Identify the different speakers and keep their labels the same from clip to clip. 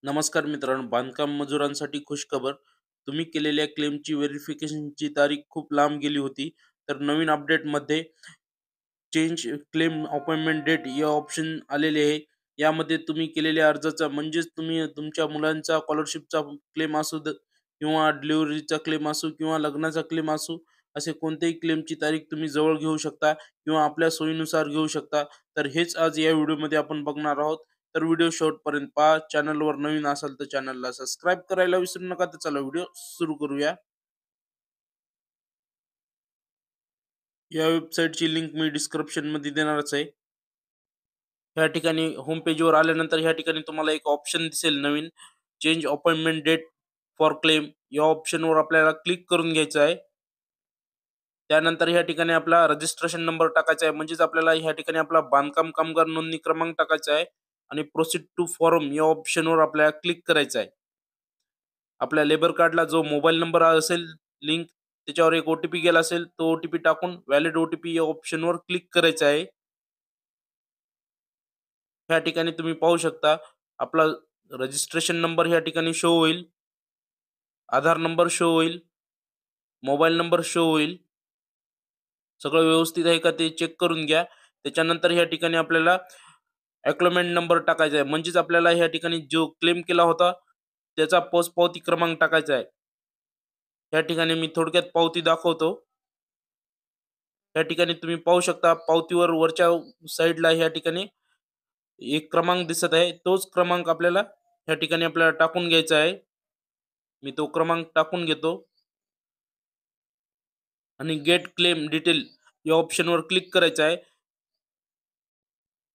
Speaker 1: नमस्कार मित्रांनो, बांधकाम मजुरांसाठी खुशखबर. तुम्ही केलेल्या क्लेमची व्हेरिफिकेशनची तारीख खूप लांब गेली होती. तर नवीन अपडेटमध्ये चेंज क्लेम अपॉइंटमेंट डेट या ऑप्शन आलेले आहे. यामध्ये तुम्ही केलेल्या अर्जाचा म्हणजेच तुम्ही तुमच्या मुलांचा स्कॉलरशिपचा क्लेम असू किंवा डिलिव्हरीचा क्लेम असू किंवा लग्नाचा क्लेम असू, असे कोणत्याही क्लेमची तारीख तुम्ही जवळ घेऊ शकता किंवा आपल्या सोयीनुसार घेऊ शकता. तर हेच आज या व्हिडिओमध्ये आपण बघणार आहोत. तर व्हिडिओ शेवटपर्यंत पहा. चॅनलवर नवीन असाल तर चॅनलला सबस्क्राईब करायला विसरू नका. तर चला व्हिडिओ सुरू करूया. या वेबसाईटची लिंक मी डिस्क्रिप्शनमध्ये देणारच आहे. ह्या ठिकाणी होम पेजवर आल्यानंतर ह्या ठिकाणी तुम्हाला एक ऑप्शन दिसेल नवीन, change appointment date for claim. या ऑप्शनवर आपल्याला क्लिक करून घ्यायचं आहे. त्यानंतर ह्या ठिकाणी आपला रजिस्ट्रेशन नंबर टाकायचा आहे. म्हणजेच आपल्याला ह्या ठिकाणी आपला बांधकाम कामगार नोंदणी क्रमांक टाकायचा आहे आणि प्रोसीड टू फॉर्म या ऑप्शनवर आपल्याला क्लिक करायचं आहे. आपल्या लेबर कार्डला जो मोबाईल नंबर असेल लिंक, त्याच्यावर एक ओ-टी-पी गेला असेल, तो ओ-टी-पी टाकून व्हॅलिड ओ-टी-पी या ऑप्शनवर क्लिक करायचं आहे. ह्या ठिकाणी तुम्ही पाहू शकता आपला रजिस्ट्रेशन नंबर ह्या ठिकाणी शो होईल, आधार नंबर शो होईल, मोबाईल नंबर शो होईल. सगळं व्यवस्थित आहे का ते चेक करून घ्या. त्याच्यानंतर ह्या ठिकाणी आपल्याला ॲक्नॉलेजमेंट नंबर टाकायचा आहे. म्हणजेच आपल्याला ह्या ठिकाणी जो क्लेम केला होता, त्याचा पोचपावती क्रमांक टाकायचा आहे. या ठिकाणी मी थोडक्यात पावती दाखवतो. या ठिकाणी तुम्ही पाहू शकता पावतीवर वरच्या साइडला या ठिकाणी एक क्रमांक दिसत आहे. तोच क्रमांक या ठिकाणी आपल्याला टाकून घ्यायचा आहे. मी तो क्रमांक टाकून घेतो आणि गेट क्लेम डिटेल या ऑप्शनवर क्लिक करायचं आहे.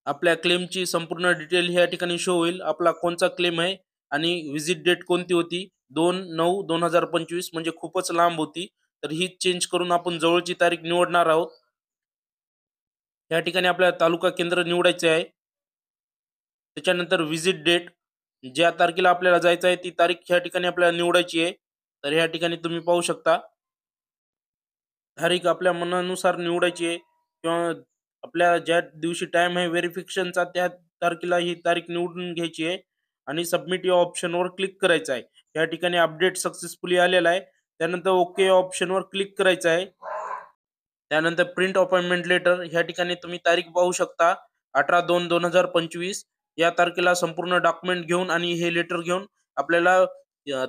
Speaker 1: आपल्या क्लेमची संपूर्ण डिटेल ह्या ठिकाणी शो होईल. आपला कोणचा क्लेम आहे आणि व्हिजिट डेट कोणती होती? 2/9/2025 म्हणजे खूपच लांब होती. तर ही चेंज करून आपण जवळची तारीख निवडणार आहोत. या ठिकाणी आपल्याला तालुका केंद्र निवडायचे आहे. त्याच्यानंतर व्हिजिट डेट, ज्या तारखेला आपल्याला जायचं आहे ती तारीख ह्या ठिकाणी आपल्याला निवडायची आहे. तर ह्या ठिकाणी तुम्ही पाहू शकता तारीख आपल्या मनानुसार निवडायची आहे किंवा आपल्या ज्या दिवशी टाइम आहे व्हेरिफिकेशनचा त्या तारखेला ही तारीख निवडून घ्यायची आहे आणि सबमिट या ऑप्शनवर क्लिक करायचं आहे. या ठिकाणी अपडेट सक्सेसफुली आलेला आहे. त्यानंतर ओके या ऑप्शनवर क्लिक करायचं आहे. त्यानंतर प्रिंट अपॉइंटमेंट लेटर ह्या ठिकाणी तुम्ही तारीख पाहू शकता 18/2/2025 या तारखेला संपूर्ण डॉक्युमेंट घेऊन आणि हे लेटर घेऊन आपल्याला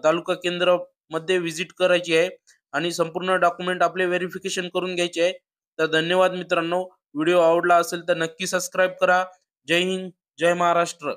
Speaker 1: तालुका केंद्र मध्ये व्हिजिट करायची आहे आणि संपूर्ण डॉक्युमेंट आपले व्हेरिफिकेशन करून घ्यायचे आहे. तर धन्यवाद मित्रांनो. व्हिडिओ आवडला असेल तर नक्की सबस्क्राईब करा. जय हिंद, जय महाराष्ट्र.